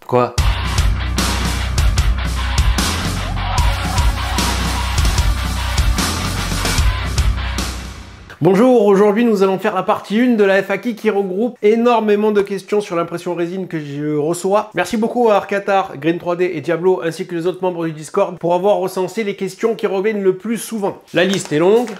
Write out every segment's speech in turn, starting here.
Quoi? Bonjour, aujourd'hui nous allons faire la partie 1 de la FAQ qui regroupe énormément de questions sur l'impression résine que je reçois. Merci beaucoup à Arcatar, Green 3D et Diablo ainsi que les autres membres du Discord pour avoir recensé les questions qui reviennent le plus souvent. La liste est longue.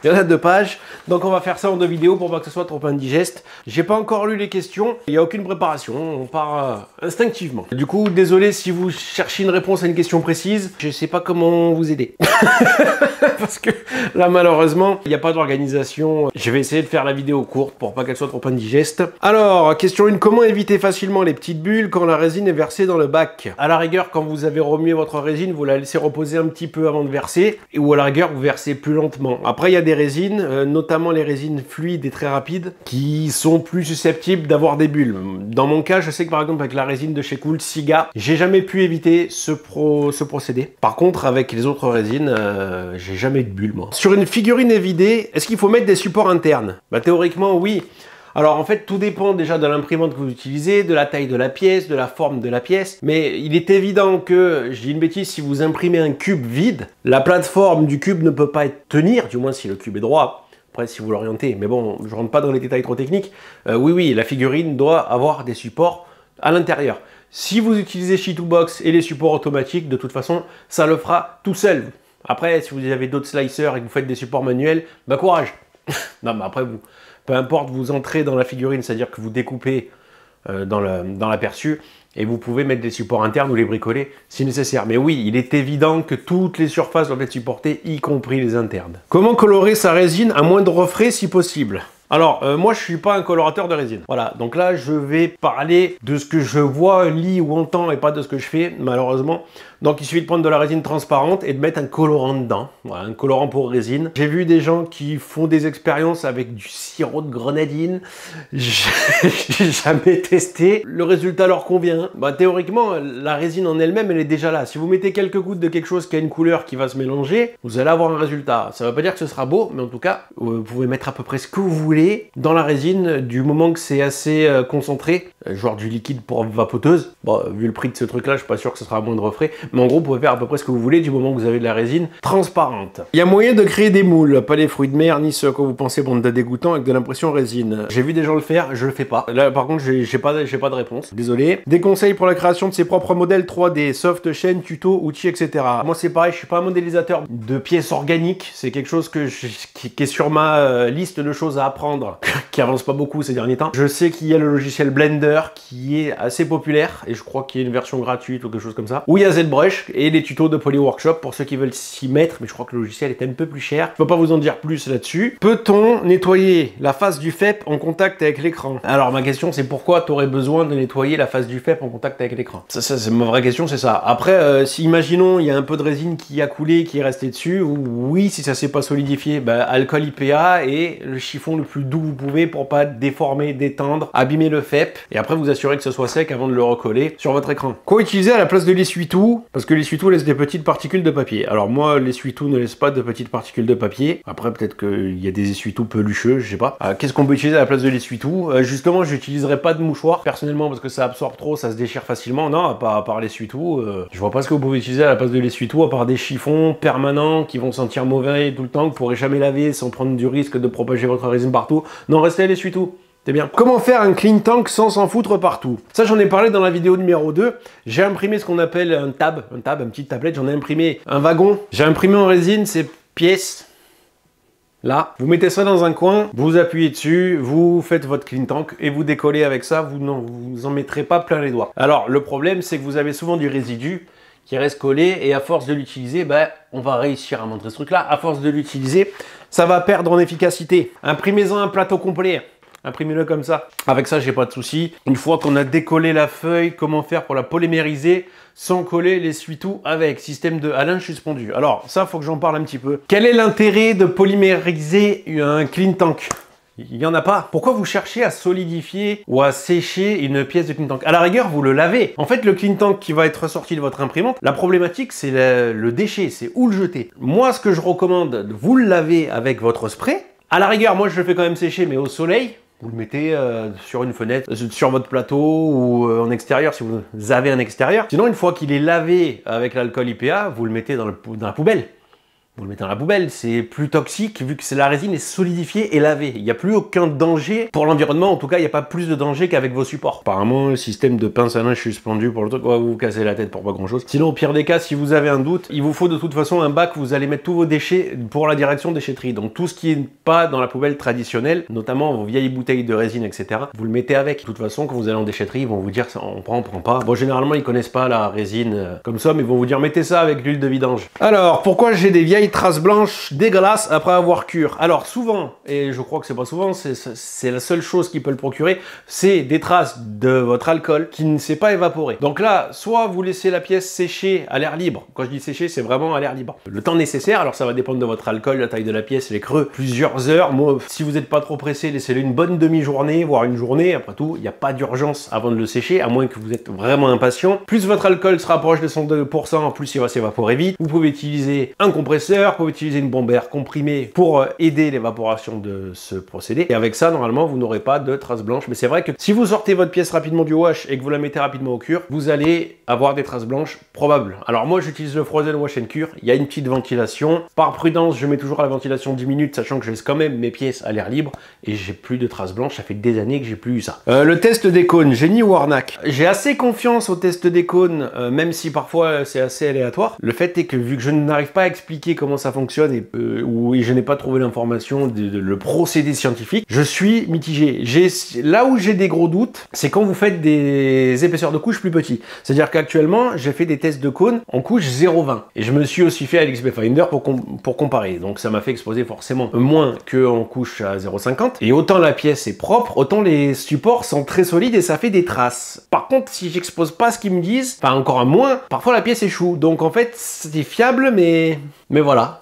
Il y en a 2 pages, donc on va faire ça en 2 vidéos pour pas que ce soit trop indigeste. J'ai pas encore lu les questions, il n'y a aucune préparation, on part instinctivement. Du coup, désolé si vous cherchez une réponse à une question précise, je sais pas comment vous aider. Parce que là, malheureusement, il n'y a pas d'organisation. Je vais essayer de faire la vidéo courte pour pas qu'elle soit trop indigeste. Alors, question 1, comment éviter facilement les petites bulles quand la résine est versée dans le bac? À la rigueur, quand vous avez remué votre résine, vous la laissez reposer un petit peu avant de verser, ou à la rigueur, vous versez plus lentement. Après, il y a des résines, notamment les résines fluides et très rapides, qui sont plus susceptibles d'avoir des bulles. Dans mon cas, je sais que par exemple avec la résine de chez Cool Siga, j'ai jamais pu éviter ce procédé. Par contre, avec les autres résines, j'ai jamais eu de bulles, moi. Sur une figurine évidée, est-ce qu'il faut mettre des supports internes? Bah théoriquement, oui. Alors en fait, tout dépend déjà de l'imprimante que vous utilisez, de la taille de la pièce, de la forme de la pièce. Mais il est évident que, je dis une bêtise, si vous imprimez un cube vide, la plateforme du cube ne peut pas tenir, du moins si le cube est droit. Après, si vous l'orientez, mais bon, je rentre pas dans les détails trop techniques. Oui, la figurine doit avoir des supports à l'intérieur. Si vous utilisez Shitubox et les supports automatiques, de toute façon, ça le fera tout seul. Après, si vous avez d'autres slicers et que vous faites des supports manuels, bah courage. Non, mais après, peu importe, vous entrez dans la figurine, c'est-à-dire que vous découpez dans l'aperçu et vous pouvez mettre des supports internes ou les bricoler si nécessaire. Mais oui, il est évident que toutes les surfaces doivent être supportées, y compris les internes. Comment colorer sa résine à moindre frais si possible? Alors, moi, je suis pas un colorateur de résine. Voilà, donc là, je vais parler de ce que je vois, lis ou entends et pas de ce que je fais, malheureusement. Donc, il suffit de prendre de la résine transparente et de mettre un colorant dedans. Voilà, un colorant pour résine. J'ai vu des gens qui font des expériences avec du sirop de grenadine. J'ai jamais testé. Le résultat leur convient. Bah, théoriquement, la résine en elle-même, elle est déjà là. Si vous mettez quelques gouttes de quelque chose qui a une couleur qui va se mélanger, vous allez avoir un résultat. Ça ne veut pas dire que ce sera beau, mais en tout cas, vous pouvez mettre à peu près ce que vous voulez dans la résine du moment que c'est assez concentré, genre du liquide pour vapoteuse. Bon, vu le prix de ce truc là, je suis pas sûr que ce sera à moindre frais, mais en gros, vous pouvez faire à peu près ce que vous voulez du moment que vous avez de la résine transparente. Il y a moyen de créer des moules, pas les fruits de mer, ni ce que vous pensez bande de dégoûtant avec de l'impression résine. J'ai vu des gens le faire, je le fais pas. Là, par contre, j'ai pas de réponse. Désolé. Des conseils pour la création de ses propres modèles 3D, soft, chaîne, tuto, outils, etc. Moi, c'est pareil, je suis pas un modélisateur de pièces organiques. C'est quelque chose qui est sur ma liste de choses à apprendre, qui avance pas beaucoup ces derniers temps. Je sais qu'il y a le logiciel Blender qui est assez populaire et je crois qu'il y a une version gratuite ou quelque chose comme ça. Où il y a ZBrush et les tutos de Polyworkshop pour ceux qui veulent s'y mettre, mais je crois que le logiciel est un peu plus cher. Je peux pas vous en dire plus là-dessus. Peut-on nettoyer la face du FEP en contact avec l'écran? Alors ma question c'est pourquoi tu aurais besoin de nettoyer la face du FEP en contact avec l'écran? Ça c'est ma vraie question, c'est ça. Après, si imaginons il y a un peu de résine qui a coulé, qui est resté dessus, ou oui si ça s'est pas solidifié, bah, alcool IPA et le chiffon le plus doux vous pouvez pour pas déformer, détendre, abîmer le FEP et après vous assurer que ce soit sec avant de le recoller sur votre écran. Quoi utiliser à la place de l'essuie-tout? Parce que l'essuie-tout laisse des petites particules de papier. Alors moi l'essuie-tout ne laisse pas de petites particules de papier. Après peut-être qu'il y a des essuie-tout pelucheux, je sais pas. Qu'est-ce qu'on peut utiliser à la place de l'essuie-tout? Justement j'utiliserai pas de mouchoir personnellement parce que ça absorbe trop, ça se déchire facilement. Non, à part l'essuie-tout, je vois pas ce que vous pouvez utiliser à la place de l'essuie-tout à part des chiffons permanents qui vont sentir mauvais tout le temps, que vous pourrez jamais laver sans prendre du risque de propager votre résine partout. Non, restez à l'essuie-tout. C'est bien. Comment faire un clean tank sans s'en foutre partout? Ça, j'en ai parlé dans la vidéo numéro 2. J'ai imprimé ce qu'on appelle un tab, une petite tablette. J'en ai imprimé un wagon. J'ai imprimé en résine ces pièces. Là, vous mettez ça dans un coin, vous appuyez dessus, vous faites votre clean tank et vous décollez avec ça. Vous en mettrez pas plein les doigts. Alors, le problème, c'est que vous avez souvent du résidu qui reste collé et à force de l'utiliser, ben, on va réussir à montrer ce truc-là. À force de l'utiliser, ça va perdre en efficacité. Imprimez-en un plateau complet. Imprimez-le comme ça. Avec ça, j'ai pas de souci. Une fois qu'on a décollé la feuille, comment faire pour la polymériser sans coller l'essuie-tout avec système de Alain suspendu. Alors, ça, faut que j'en parle un petit peu. Quel est l'intérêt de polymériser un clean tank? Il n'y en a pas. Pourquoi vous cherchez à solidifier ou à sécher une pièce de clean tank? À la rigueur, vous le lavez. En fait, le clean tank qui va être sorti de votre imprimante, la problématique, c'est le déchet, c'est où le jeter. Moi, ce que je recommande, vous le lavez avec votre spray. À la rigueur, moi je le fais quand même sécher, mais au soleil. Vous le mettez sur une fenêtre, sur votre plateau ou en extérieur si vous avez un extérieur. Sinon, une fois qu'il est lavé avec l'alcool IPA, vous le mettez dans la poubelle. Vous le mettez dans la poubelle, c'est plus toxique vu que la résine est solidifiée et lavée. Il n'y a plus aucun danger pour l'environnement, en tout cas il n'y a pas plus de danger qu'avec vos supports. Apparemment le système de pince à linge suspendu pour le truc, va vous casser la tête pour pas grand chose. Sinon au pire des cas, si vous avez un doute, il vous faut de toute façon un bac où vous allez mettre tous vos déchets pour la direction déchetterie. Donc tout ce qui n'est pas dans la poubelle traditionnelle, notamment vos vieilles bouteilles de résine, etc. Vous le mettez avec. De toute façon quand vous allez en déchetterie, ils vont vous dire on prend pas. Bon généralement ils connaissent pas la résine comme ça, mais ils vont vous dire mettez ça avec l'huile de vidange. Alors pourquoi j'ai des vieilles traces blanches dégueulasses après avoir cure? Alors souvent, et je crois que c'est pas souvent, c'est la seule chose qui peut le procurer, c'est des traces de votre alcool qui ne s'est pas évaporé. Donc là, soit vous laissez la pièce sécher à l'air libre. Quand je dis sécher, c'est vraiment à l'air libre. Le temps nécessaire, alors ça va dépendre de votre alcool, la taille de la pièce, les creux, plusieurs heures. Moi, si vous n'êtes pas trop pressé, laissez-le une bonne demi-journée, voire une journée. Après tout, il n'y a pas d'urgence avant de le sécher, à moins que vous êtes vraiment impatient. Plus votre alcool se rapproche de son 2%, plus il va s'évaporer vite. Vous pouvez utiliser un compresseur, vous pouvez utiliser une bombe à air comprimée pour aider l'évaporation de ce procédé. Et avec ça, normalement, vous n'aurez pas de traces blanches. Mais c'est vrai que si vous sortez votre pièce rapidement du wash et que vous la mettez rapidement au cure, vous allez avoir des traces blanches probables. Alors moi, j'utilise le Frozen Wash and Cure. Il y a une petite ventilation. Par prudence, je mets toujours à la ventilation 10 minutes, sachant que je laisse quand même mes pièces à l'air libre et j'ai plus de traces blanches. Ça fait des années que j'ai plus eu ça. Le test des cônes, génie ou arnaque? J'ai assez confiance au test des cônes, même si parfois c'est assez aléatoire. Le fait est que vu que je n'arrive pas à expliquer comment ça fonctionne et je n'ai pas trouvé l'information, le procédé scientifique, je suis mitigé. Là où j'ai des gros doutes, c'est quand vous faites des épaisseurs de couches plus petits. C'est-à-dire qu'actuellement, j'ai fait des tests de cônes en couche 0,20. Et je me suis aussi fait à l'XP Finder pour comparer. Donc ça m'a fait exposer forcément moins qu'en couche à 0,50. Et autant la pièce est propre, autant les supports sont très solides et ça fait des traces. Par contre, si j'expose pas ce qu'ils me disent, enfin encore un moins, parfois la pièce échoue. Donc en fait, c'est fiable, mais voilà.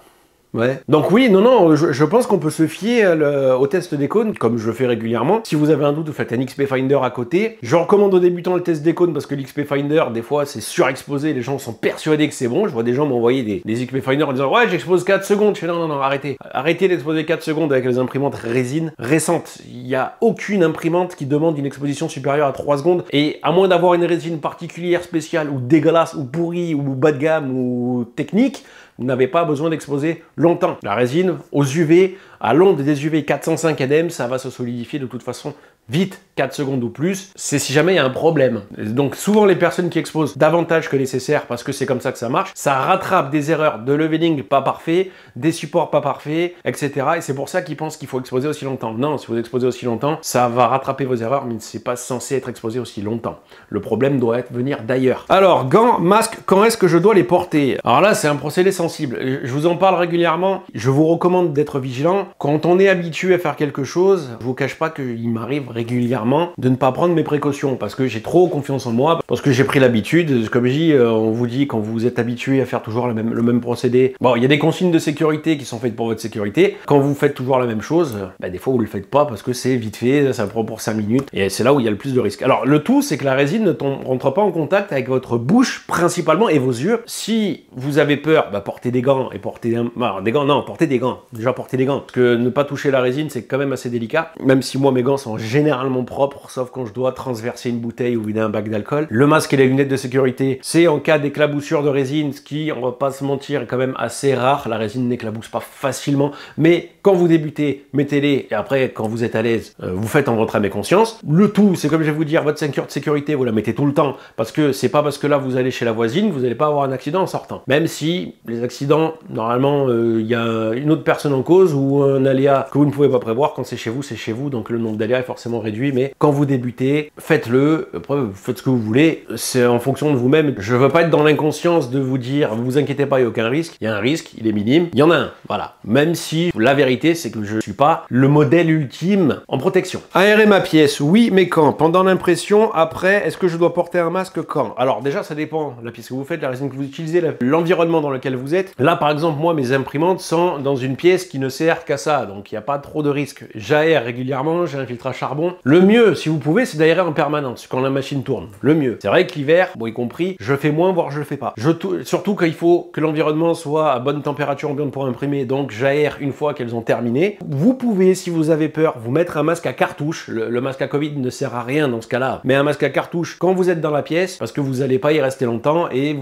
Ouais. Donc oui, non, je pense qu'on peut se fier au test des cônes, comme je le fais régulièrement. Si vous avez un doute, vous faites un XP Finder à côté. Je recommande aux débutants le test des cônes parce que l'XP Finder, des fois, c'est surexposé. Les gens sont persuadés que c'est bon. Je vois des gens m'envoyer des XP Finder en disant « Ouais, j'expose 4 secondes ». Je fais « Non, arrêtez. Arrêtez d'exposer 4 secondes avec les imprimantes résine récentes. Il n'y a aucune imprimante qui demande une exposition supérieure à 3 secondes. Et à moins d'avoir une résine particulière, spéciale, ou dégueulasse, ou pourrie, ou bas de gamme, ou technique, vous n'avez pas besoin d'exposer longtemps. La résine, aux UV, à l'onde des UV 405 ADEM, ça va se solidifier de toute façon vite, 4 secondes ou plus, c'est si jamais il y a un problème. Donc souvent les personnes qui exposent davantage que nécessaire, parce que c'est comme ça que ça marche, ça rattrape des erreurs de leveling pas parfait, des supports pas parfaits, etc. Et c'est pour ça qu'ils pensent qu'il faut exposer aussi longtemps. Non, si vous exposez aussi longtemps, ça va rattraper vos erreurs, mais c'est pas censé être exposé aussi longtemps. Le problème doit venir d'ailleurs. Alors, gants, masques, quand est-ce que je dois les porter? Alors là, c'est un procédé sensible. Je vous en parle régulièrement. Je vous recommande d'être vigilant. Quand on est habitué à faire quelque chose, je vous cache pas qu'il m'arrive régulièrement de ne pas prendre mes précautions parce que j'ai trop confiance en moi, parce que j'ai pris l'habitude. Comme je dis, on vous dit quand vous êtes habitué à faire toujours le même procédé. Bon, il y a des consignes de sécurité qui sont faites pour votre sécurité. Quand vous faites toujours la même chose, des fois vous le faites pas parce que c'est vite fait, ça prend pour 5 minutes et c'est là où il y a le plus de risques. Alors le tout, c'est que la résine ne rentre pas en contact avec votre bouche principalement et vos yeux. Si vous avez peur, portez des gants et portez des gants. Non, portez des gants. Déjà portez des gants parce que ne pas toucher la résine, c'est quand même assez délicat. Même si moi mes gants sont généralement propres, sauf quand je dois transverser une bouteille ou vider un bac d'alcool. Le masque et les lunettes de sécurité, c'est en cas d'éclaboussure de résine, ce qui, on va pas se mentir, est quand même assez rare. La résine n'éclabousse pas facilement, mais quand vous débutez, mettez-les et après, quand vous êtes à l'aise, vous faites en votre âme et conscience. Le tout, c'est comme je vais vous dire, votre ceinture de sécurité, vous la mettez tout le temps, parce que c'est pas parce que là vous allez chez la voisine, vous n'allez pas avoir un accident en sortant. Même si les accidents, normalement, il y a une autre personne en cause ou un aléa que vous ne pouvez pas prévoir. Quand c'est chez vous, donc le nombre d'aléas est forcément réduit, mais quand vous débutez, faites-le, après vous faites ce que vous voulez, c'est en fonction de vous-même. Je veux pas être dans l'inconscience de vous dire, vous inquiétez pas, il n'y a aucun risque, il y a un risque, il est minime, il y en a un, voilà. Même si la vérité, c'est que je suis pas le modèle ultime en protection. Aérer ma pièce, oui, mais quand? Pendant l'impression, après, est-ce que je dois porter un masque quand? Alors déjà, ça dépend, la pièce que vous faites, la résine que vous utilisez, l'environnement dans lequel vous êtes. Là, par exemple, moi, mes imprimantes sont dans une pièce qui ne sert qu'à ça, donc il n'y a pas trop de risque. J'aère régulièrement, j'ai un filtre à charbon. Le mieux mieux, si vous pouvez, c'est d'aérer en permanence quand la machine tourne. Le mieux. C'est vrai que l'hiver, bon, y compris, je fais moins, voire je le fais pas. Surtout quand il faut que l'environnement soit à bonne température ambiante pour imprimer, donc j'aère une fois qu'elles ont terminé. Vous pouvez, si vous avez peur, vous mettre un masque à cartouche. Le masque à Covid ne sert à rien dans ce cas-là, mais un masque à cartouche quand vous êtes dans la pièce, parce que vous n'allez pas y rester longtemps, et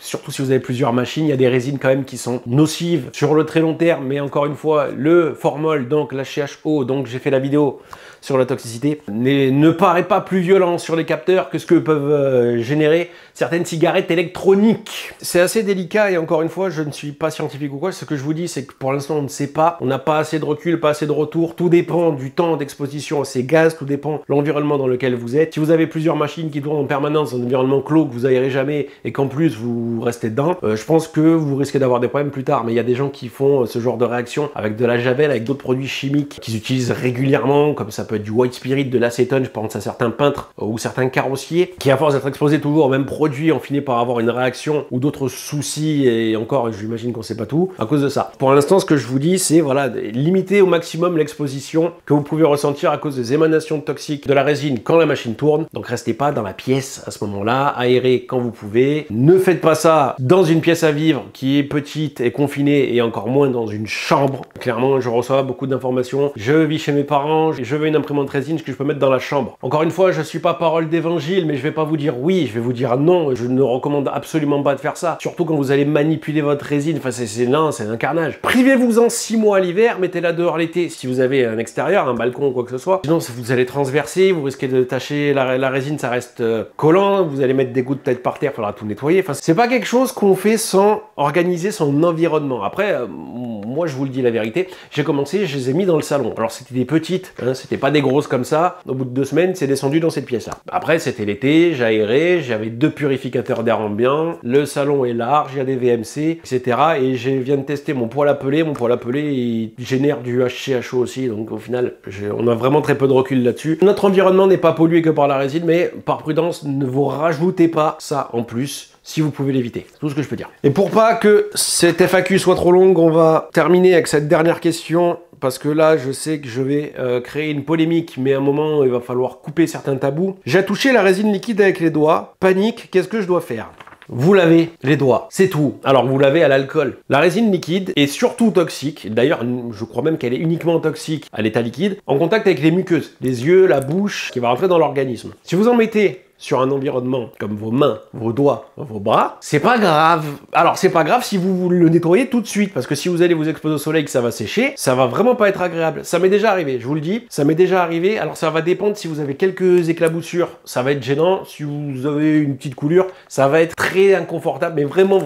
surtout si vous avez plusieurs machines, il y a des résines quand même qui sont nocives sur le très long terme, mais encore une fois, le formol, donc la CHO, donc j'ai fait la vidéo sur la toxicité, ne paraît pas plus violent sur les capteurs que ce que peuvent générer certaines cigarettes électroniques. C'est assez délicat et encore une fois, je ne suis pas scientifique ou quoi. Ce que je vous dis, c'est que pour l'instant, on ne sait pas. On n'a pas assez de recul, pas assez de retour. Tout dépend du temps d'exposition à ces gaz, tout dépend de l'environnement dans lequel vous êtes. Si vous avez plusieurs machines qui tournent en permanence dans un environnement clos que vous aérez jamais et qu'en plus vous restez dedans, je pense que vous risquez d'avoir des problèmes plus tard. Mais il y a des gens qui font ce genre de réaction avec de la javel, avec d'autres produits chimiques qu'ils utilisent régulièrement, comme ça peut être du white spirit, de l'acétone, je pense à certains peintres ou certains carrossiers, qui à force d'être exposés toujours au même produit, ont fini par avoir une réaction ou d'autres soucis, et encore, j'imagine qu'on sait pas tout, à cause de ça. Pour l'instant, ce que je vous dis, c'est voilà, limiter au maximum l'exposition que vous pouvez ressentir à cause des émanations toxiques de la résine quand la machine tourne. Donc restez pas dans la pièce à ce moment-là, aérez quand vous pouvez. Ne faites pas ça dans une pièce à vivre qui est petite et confinée, et encore moins dans une chambre. Clairement, je reçois beaucoup d'informations. Je vis chez mes parents, je veux une imprimante résine que je peux mettre dans la chambre. Encore une fois, je suis pas parole d'évangile, mais je vais pas vous dire oui, je vais vous dire non. Je ne recommande absolument pas de faire ça. Surtout quand vous allez manipuler votre résine. Enfin, c'est un carnage. Privez-vous-en 6 mois l'hiver, mettez-la dehors l'été si vous avez un extérieur, un balcon ou quoi que ce soit. Sinon, si vous allez transverser, vous risquez de tacher la résine, ça reste collant. Vous allez mettre des gouttes peut-être par terre, il faudra tout nettoyer. Enfin, c'est pas quelque chose qu'on fait sans organiser son environnement. Après, moi, je vous le dis la vérité, j'ai commencé, je les ai mis dans le salon. Alors, c'était des petites, hein, c'était pas des grosses comme ça. Au bout de 2 semaines, c'est descendu dans cette pièce-là. Après, c'était l'été, j'ai aéré, j'avais 2 purificateurs d'air ambiant, le salon est large, il y a des VMC, etc. Et je viens de tester mon poêle à peler. Mon poêle à peler, il génère du HCHO aussi, donc au final, on a vraiment très peu de recul là-dessus. Notre environnement n'est pas pollué que par la résine, mais par prudence, ne vous rajoutez pas ça en plus, si vous pouvez l'éviter. C'est tout ce que je peux dire. Et pour pas que cette FAQ soit trop longue, on va terminer avec cette dernière question, parce que là, je sais que je vais créer une polémique, mais à un moment, il va falloir couper certains tabous. J'ai touché la résine liquide avec les doigts. Panique, qu'est-ce que je dois faire ? Vous lavez les doigts, c'est tout. Alors vous lavez à l'alcool. La résine liquide est surtout toxique, d'ailleurs je crois même qu'elle est uniquement toxique à l'état liquide, en contact avec les muqueuses, les yeux, la bouche, qui va rentrer dans l'organisme. Si vous en mettez sur un environnement comme vos mains, vos doigts, vos bras, c'est pas grave. Alors c'est pas grave si vous le nettoyez tout de suite, parce que si vous allez vous exposer au soleil que ça va sécher, ça va vraiment pas être agréable. Ça m'est déjà arrivé, je vous le dis, ça m'est déjà arrivé. Alors ça va dépendre, si vous avez quelques éclaboussures, ça va être gênant. Si vous avez une petite coulure, ça va être très inconfortable, mais vraiment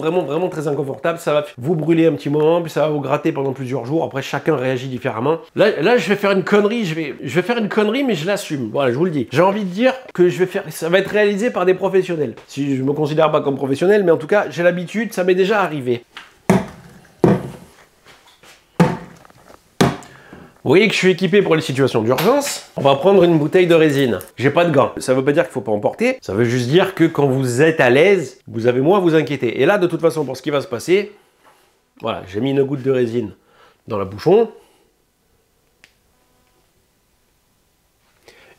très inconfortable. Ça va vous brûler un petit moment, puis ça va vous gratter pendant plusieurs jours. Après chacun réagit différemment. Là je vais faire une connerie, je vais faire une connerie, mais je l'assume. Voilà, je vous le dis. J'ai envie de dire que je vais faire, ça va être réalisé par des professionnels. Si je me considère pas comme professionnel, mais en tout cas, j'ai l'habitude, ça m'est déjà arrivé. Vous voyez que je suis équipé pour les situations d'urgence. On va prendre une bouteille de résine. J'ai pas de gants. Ça veut pas dire qu'il faut pas en porter. Ça veut juste dire que quand vous êtes à l'aise, vous avez moins à vous inquiéter. Et là, de toute façon, pour ce qui va se passer, voilà, j'ai mis une goutte de résine dans le bouchon.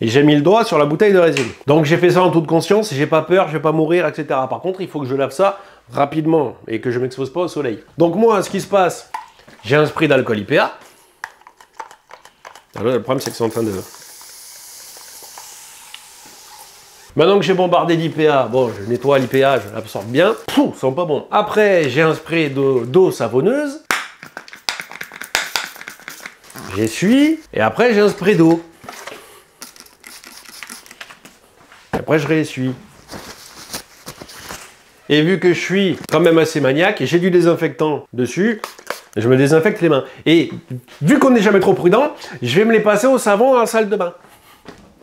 Et j'ai mis le doigt sur la bouteille de résine. Donc j'ai fait ça en toute conscience, j'ai pas peur, je vais pas mourir, etc. Par contre, il faut que je lave ça rapidement et que je m'expose pas au soleil. Donc moi, ce qui se passe, j'ai un spray d'alcool IPA. Alors le problème, c'est que c'est en train de... Maintenant que j'ai bombardé l'IPA, bon, je nettoie l'IPA, je l'absorbe bien. Pouh, ça sent pas bon. Après, j'ai un spray d'eau savonneuse. J'essuie. Et après, j'ai un spray d'eau. Après, je réessuie. Et vu que je suis quand même assez maniaque, et j'ai du désinfectant dessus, je me désinfecte les mains. Et vu qu'on n'est jamais trop prudent, je vais me les passer au savon dans la salle de bain.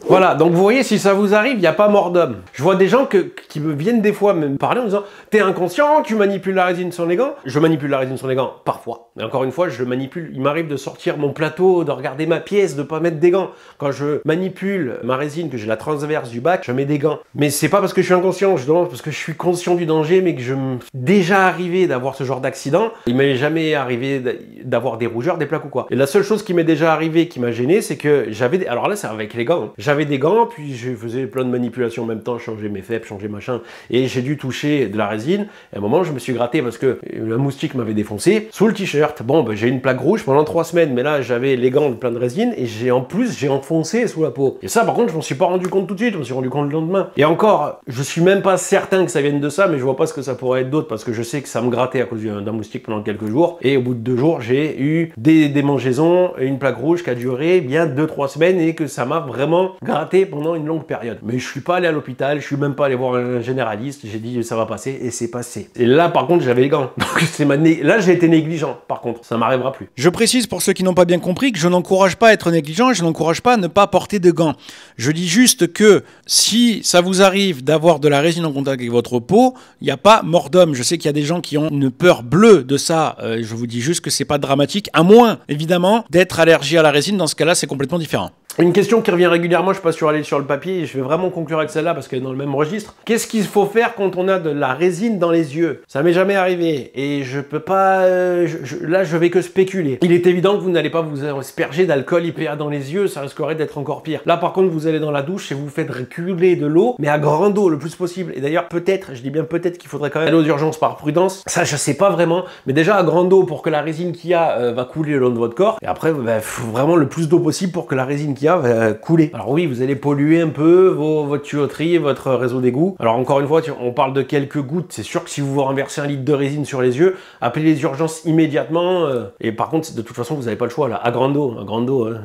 Voilà, donc vous voyez, si ça vous arrive, il n'y a pas mort d'homme. Je vois des gens qui me viennent des fois me parler en disant « T'es inconscient, tu manipules la résine sur les gants ». Je manipule la résine sur les gants, parfois. Mais encore une fois, je manipule, il m'arrive de sortir mon plateau, de regarder ma pièce, de ne pas mettre des gants. Quand je manipule ma résine, que j'ai la transverse du bac, je mets des gants. Mais c'est pas parce que je suis inconscient, justement, parce que je suis conscient du danger, mais que je me déjà arrivé d'avoir ce genre d'accident. Il m'est jamais arrivé d'avoir des rougeurs, des plaques ou quoi. Et la seule chose qui m'est déjà arrivé, qui m'a gêné, c'est que j'avais... Alors là, c'est avec les gants. Hein. j'avais des gants, puis je faisais plein de manipulations en même temps, changer mes faibles, changer machin, et j'ai dû toucher de la résine. Et à un moment, je me suis gratté parce que la moustique m'avait défoncé sous le t-shirt. Bon, ben, j'ai eu une plaque rouge pendant 3 semaines, mais là, j'avais les gants plein de résine et j'ai enfoncé sous la peau. Et ça, par contre, je m'en suis pas rendu compte tout de suite, je me suis rendu compte le lendemain. Et encore, je suis même pas certain que ça vienne de ça, mais je vois pas ce que ça pourrait être d'autre parce que je sais que ça me grattait à cause d'un moustique pendant quelques jours. Et au bout de 2 jours, j'ai eu des démangeaisons et une plaque rouge qui a duré bien 2-3 semaines et que ça m'a vraiment gratté pendant une longue période. Mais je suis pas allé à l'hôpital, je suis même pas allé voir un généraliste, j'ai dit ça va passer et c'est passé. Et là, par contre, j'avais les gants. Donc là, j'ai été négligent. Par contre, ça m'arrivera plus. Je précise pour ceux qui n'ont pas bien compris que je n'encourage pas à être négligent et je n'encourage pas à ne pas porter de gants. Je dis juste que si ça vous arrive d'avoir de la résine en contact avec votre peau, il n'y a pas mort d'homme. Je sais qu'il y a des gens qui ont une peur bleue de ça. Je vous dis juste que c'est pas dramatique, à moins évidemment d'être allergique à la résine. Dans ce cas-là, c'est complètement différent. Une question qui revient régulièrement, je suis pas sûr aller sur le papier, et je vais vraiment conclure avec celle-là parce qu'elle est dans le même registre. Qu'est-ce qu'il faut faire quand on a de la résine dans les yeux? Ça m'est jamais arrivé et je peux pas... là, je vais que spéculer. Il est évident que vous n'allez pas vous asperger d'alcool IPA dans les yeux, ça risquerait d'être encore pire. Là, par contre, vous allez dans la douche et vous faites reculer de l'eau, mais à grande eau le plus possible. Et d'ailleurs, peut-être, je dis bien peut-être qu'il faudrait quand même aller aux urgences par prudence. Ça, je sais pas vraiment, mais déjà à grande eau pour que la résine qu'il y a va couler le long de votre corps. Et après, faut vraiment le plus d'eau possible pour que la résine qu'il y a va couler. Alors oui, vous allez polluer un peu votre tuyauterie, votre réseau d'égout. Alors encore une fois, on parle de quelques gouttes. C'est sûr que si vous vous renversez 1 litre de résine sur les yeux, appelez les urgences immédiatement. Et par contre, de toute façon, vous n'avez pas le choix là. À grande eau, hein.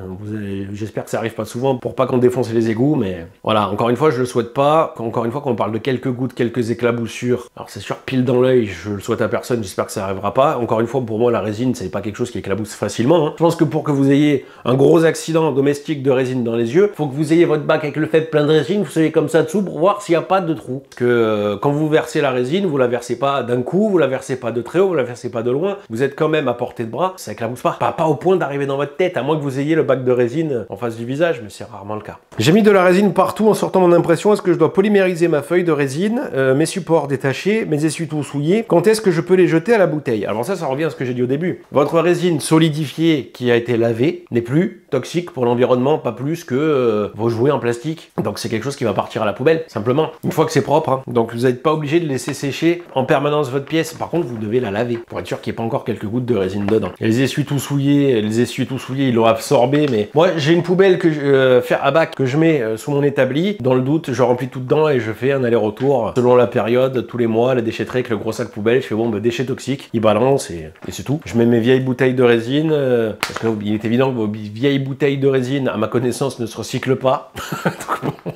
J'espère que ça arrive pas souvent pour pas qu'on défonce les égouts, mais voilà. Encore une fois, je le souhaite pas. Encore une fois, quand on parle de quelques gouttes, quelques éclaboussures, alors c'est sûr pile dans l'œil, je le souhaite à personne. J'espère que ça arrivera pas. Encore une fois, pour moi, la résine, c'est pas quelque chose qui éclabousse facilement. Hein. Je pense que pour que vous ayez un gros accident domestique de résine dans les yeux, faut que vous ayez votre bac avec le faible plein de résine, vous savez comme ça dessous pour voir s'il n'y a pas de trou. Parce que quand vous versez la résine, vous la versez pas d'un coup, vous la versez pas de très haut, vous la versez pas de loin, vous êtes quand même à portée de bras, ça éclabousse pas. Pas au point d'arriver dans votre tête, à moins que vous ayez le bac de résine en face du visage, mais c'est rarement le cas. J'ai mis de la résine partout en sortant mon impression. Est-ce que je dois polymériser ma feuille de résine, mes supports détachés, mes essuie-tout souillés? Quand est-ce que je peux les jeter à la bouteille? Alors ça revient à ce que j'ai dit au début. Votre résine solidifiée qui a été lavée n'est plus toxique pour l'environnement, pas plus que vos jouets en plastique. Donc c'est quelque chose qui va partir à la poubelle, simplement. Une fois que c'est propre, hein. Donc vous n'êtes pas obligé de laisser sécher en permanence votre pièce. Par contre, vous devez la laver pour être sûr qu'il n'y ait pas encore quelques gouttes de résine dedans. Et les essuie-tout souillés, ils l'ont absorbé, mais moi j'ai une poubelle que à bac que je mets sous mon établi. Dans le doute, je remplis tout dedans et je fais un aller-retour selon la période, tous les mois, la déchetterie avec le gros sac poubelle. Je fais bon, déchets toxiques, ils balancent et c'est tout. Je mets mes vieilles bouteilles de résine, parce que il est évident que vos vieilles bouteilles de résine, à ma connaissance, ne se recyclent pas. Donc, bon.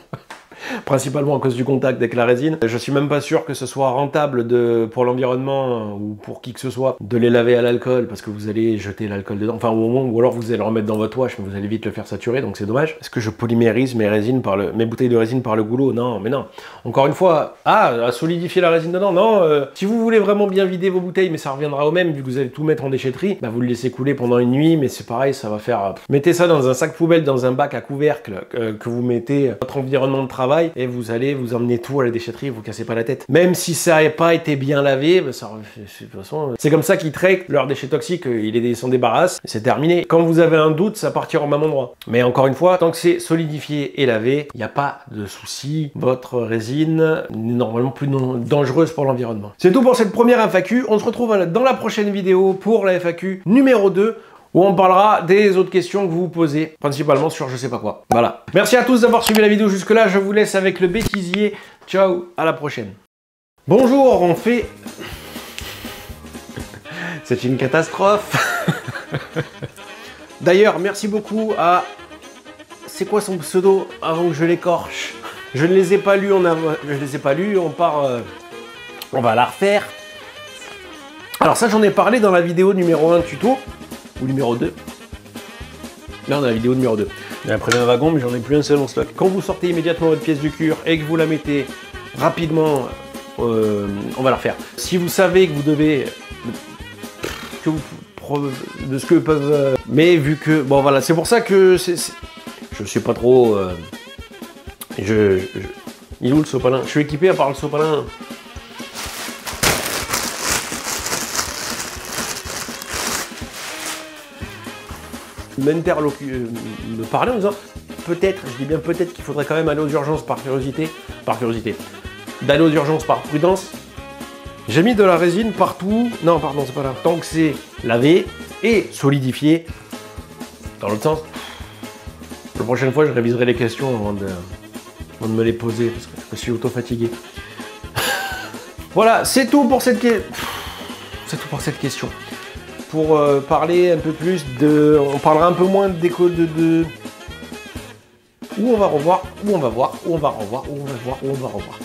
Principalement à cause du contact avec la résine. Je suis même pas sûr que ce soit rentable pour l'environnement ou pour qui que ce soit de les laver à l'alcool parce que vous allez jeter l'alcool dedans. Enfin, au moment ou alors vous allez le remettre dans votre wash, mais vous allez vite le faire saturer, donc c'est dommage. Est-ce que je polymérise mes bouteilles de résine par le goulot? Non, mais non. Encore une fois, à solidifier la résine dedans? Non. Si vous voulez vraiment bien vider vos bouteilles, mais ça reviendra au même vu que vous allez tout mettre en déchetterie, bah vous le laissez couler pendant une nuit, mais c'est pareil, ça va faire... Mettez ça dans un sac poubelle, dans un bac à couvercle que vous mettez votre environnement de travail et vous allez vous emmener tout à la déchetterie, vous cassez pas la tête. Même si ça n'a pas été bien lavé, bah de toute façon, c'est comme ça qu'ils traitent leurs déchets toxiques, ils s'en débarrassent, c'est terminé. Quand vous avez un doute, ça partira au même endroit. Mais encore une fois, tant que c'est solidifié et lavé, il n'y a pas de souci. Votre résine n'est normalement plus dangereuse pour l'environnement. C'est tout pour cette première FAQ. On se retrouve dans la prochaine vidéo pour la FAQ numéro 2. Où on parlera des autres questions que vous vous posez, principalement sur je sais pas quoi. Voilà. Merci à tous d'avoir suivi la vidéo jusque là, je vous laisse avec le bêtisier. Ciao, à la prochaine. Bonjour, on fait... C'est une catastrophe. D'ailleurs, merci beaucoup à... C'est quoi son pseudo avant que je l'écorche? Je ne les ai pas lus, on va la refaire. Alors ça, j'en ai parlé dans la vidéo numéro 1 tuto. Ou numéro 2. Là, on a la vidéo numéro 2. J'ai imprimé un wagon, mais j'en ai plus un seul en stock. Quand vous sortez immédiatement votre pièce du cure et que vous la mettez rapidement, on va la refaire. Si vous savez que vous devez... de ce que peuvent... mais vu que... Bon, voilà, c'est pour ça que... je sais pas trop... il est où le sopalin? Je suis équipé à part le sopalin. Me parler en disant peut-être, je dis bien peut-être qu'il faudrait quand même aller aux urgences par curiosité, d'aller aux urgences par prudence. J'ai mis de la résine partout, non pardon c'est pas là, tant que c'est lavé et solidifié, dans l'autre sens. La prochaine fois je réviserai les questions avant de me les poser, parce que je me suis auto-fatigué. Voilà, c'est tout pour cette question. Pour parler un peu plus de... On parlera un peu moins d'école de... Où on va revoir, où on va voir, où on va revoir, où on va voir, où on va revoir.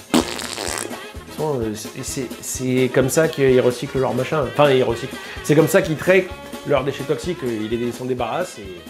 C'est comme ça qu'ils recyclent leur machin. Enfin, ils recyclent. C'est comme ça qu'ils traitent leurs déchets toxiques. Ils s'en débarrassent et...